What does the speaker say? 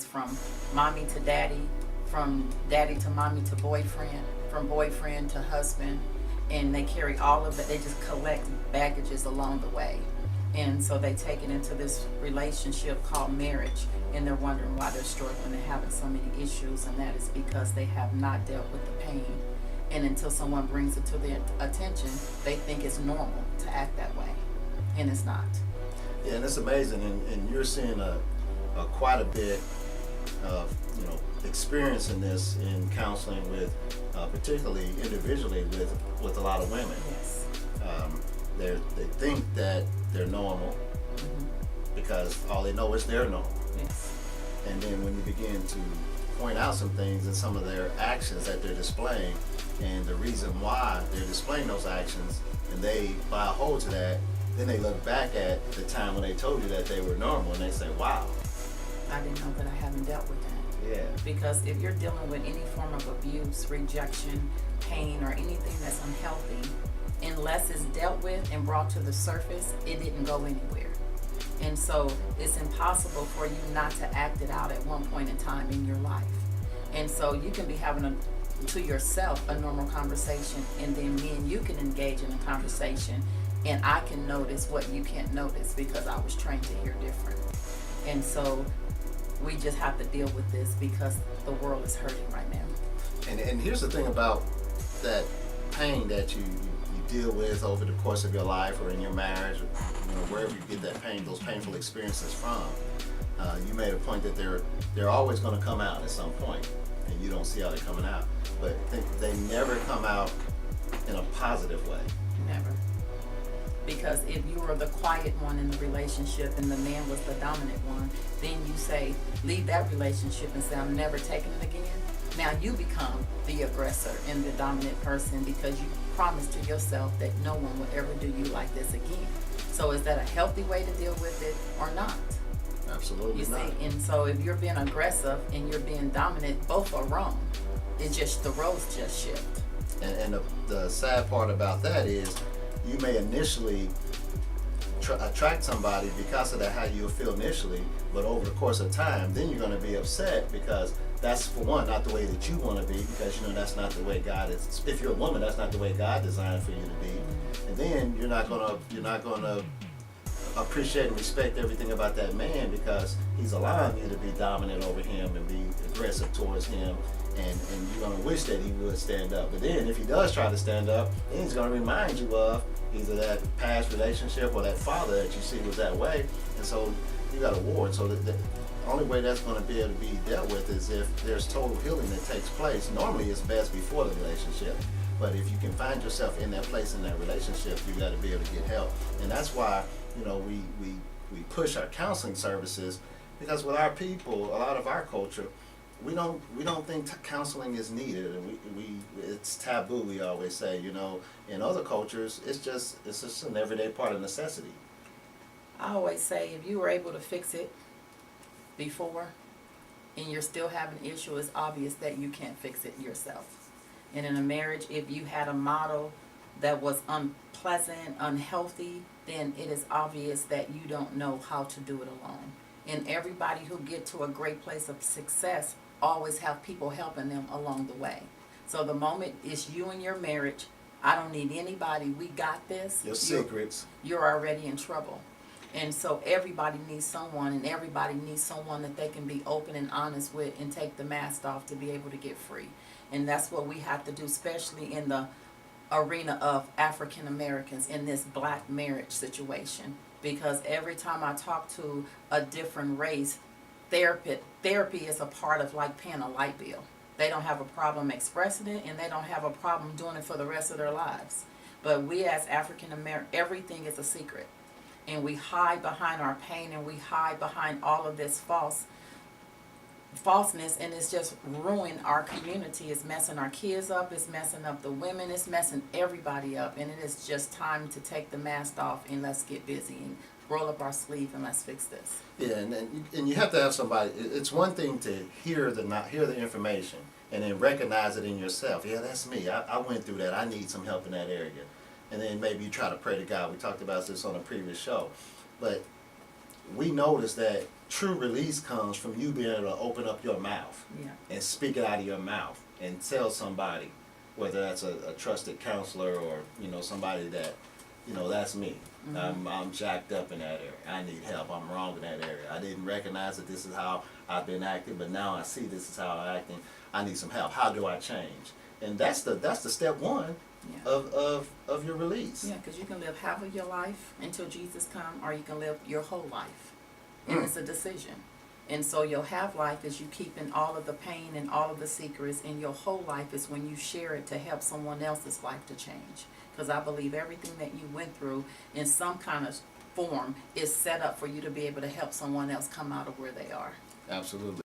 is from mommy to daddy, from daddy to mommy to boyfriend, from boyfriend to husband, and they carry all of it. They just collect baggages along the way. And so they take it into this relationship called marriage, and they're wondering why they're struggling and having so many issues, and that is because they have not dealt with the pain. And until someone brings it to their attention, they think it's normal to act that way, and it's not. Yeah, and it's amazing, and you're seeing a quite a bit of experiencing this in counseling with, particularly individually with a lot of women. Yes. They think that they're normal because all they know is they're normal. Yes. And then when you begin to point out some things and some of their actions that they're displaying and the reason why they're displaying those actions, and they buy a hold to that, then they look back at the time when they told you that they were normal and they say, wow. I didn't know that I haven't dealt with that. Yeah. Because if you're dealing with any form of abuse, rejection, pain, or anything that's unhealthy, unless it's dealt with and brought to the surface, it didn't go anywhere. And so it's impossible for you not to act it out at one point in time in your life. And so you can be having to yourself a normal conversation, and then me and you can engage in a conversation, and I can notice what you can't notice because I was trained to hear different. And so we just have to deal with this because the world is hurting right now. And here's the thing about that pain that you deal with over the course of your life or in your marriage, or, wherever you get that pain, those painful experiences from. You made a point that they're always going to come out at some point, and you don't see how they're coming out. But they never come out in a positive way. Never. Because if you were the quiet one in the relationship and the man was the dominant one, then you say, leave that relationship and say, I'm never taking it again. Now you become the aggressor and the dominant person because you promised to yourself that no one would ever do you like this again. So is that a healthy way to deal with it or not? Absolutely you not. See, and so if you're being aggressive and you're being dominant, both are wrong. It's just the roles just shift. And the sad part about that is you may initially attract somebody because of that, how you feel initially, but over the course of time, then you're going to be upset because that's, for one, not the way that you want to be, because that's not the way God is. If you're a woman, that's not the way God designed for you to be. And then you're not gonna appreciate and respect everything about that man because he's allowing you to be dominant over him and be aggressive towards him, and you're gonna wish that he would stand up. But then if he does try to stand up, then he's gonna remind you of either that past relationship or that father that you see was that way, and so you got a war. So the only way that's going to be able to be dealt with is if there's total healing that takes place. Normally it's best before the relationship, but if you can find yourself in that place in that relationship, you got to be able to get help. And that's why we push our counseling services, because with our people, a lot of our culture, we don't think counseling is needed, and it's taboo. We always say, in other cultures, it's just an everyday part of necessity. I always say if you were able to fix it before and you're still having an issue, it's obvious that you can't fix it yourself. And in a marriage, if you had a model that was unpleasant, unhealthy, then it is obvious that you don't know how to do it alone. And everybody who get to a great place of success always have people helping them along the way. So the moment it's you and your marriage, I don't need anybody, we got this. Your secrets. You're already in trouble. And so everybody needs someone, and everybody needs someone that they can be open and honest with and take the mask off to be able to get free. And that's what we have to do, especially in the arena of African Americans in this black marriage situation. Because every time I talk to a different race, therapy is a part of like paying a light bill. They don't have a problem expressing it, and they don't have a problem doing it for the rest of their lives. But we as African Americans, everything is a secret. And we hide behind our pain, and we hide behind all of this falseness, and it's just ruining our community. It's messing our kids up, it's messing up the women, it's messing everybody up, and it is just time to take the mask off and let's get busy and roll up our sleeve and let's fix this. Yeah, and you have to have somebody. It's one thing to hear the information and then recognize it in yourself. Yeah, that's me. I went through that. I need some help in that area. And then maybe you try to pray to God. We talked about this on a previous show. But we notice that true release comes from you being able to open up your mouth Yeah. and speak it out of your mouth and tell somebody, whether that's a trusted counselor or, you know, somebody that, you know, that's me. I'm jacked up in that area. I need help. I'm wrong in that area. I didn't recognize that this is how I've been acting, but now I see this is how I'm acting. I need some help. How do I change? And that's the step one Yeah. of your release. Yeah, because you can live half of your life until Jesus come, or you can live your whole life, and it's a decision. And so your half life is you keeping all of the pain and all of the secrets, and your whole life is when you share it to help someone else's life to change. Because I believe everything that you went through in some kind of form is set up for you to be able to help someone else come out of where they are. Absolutely.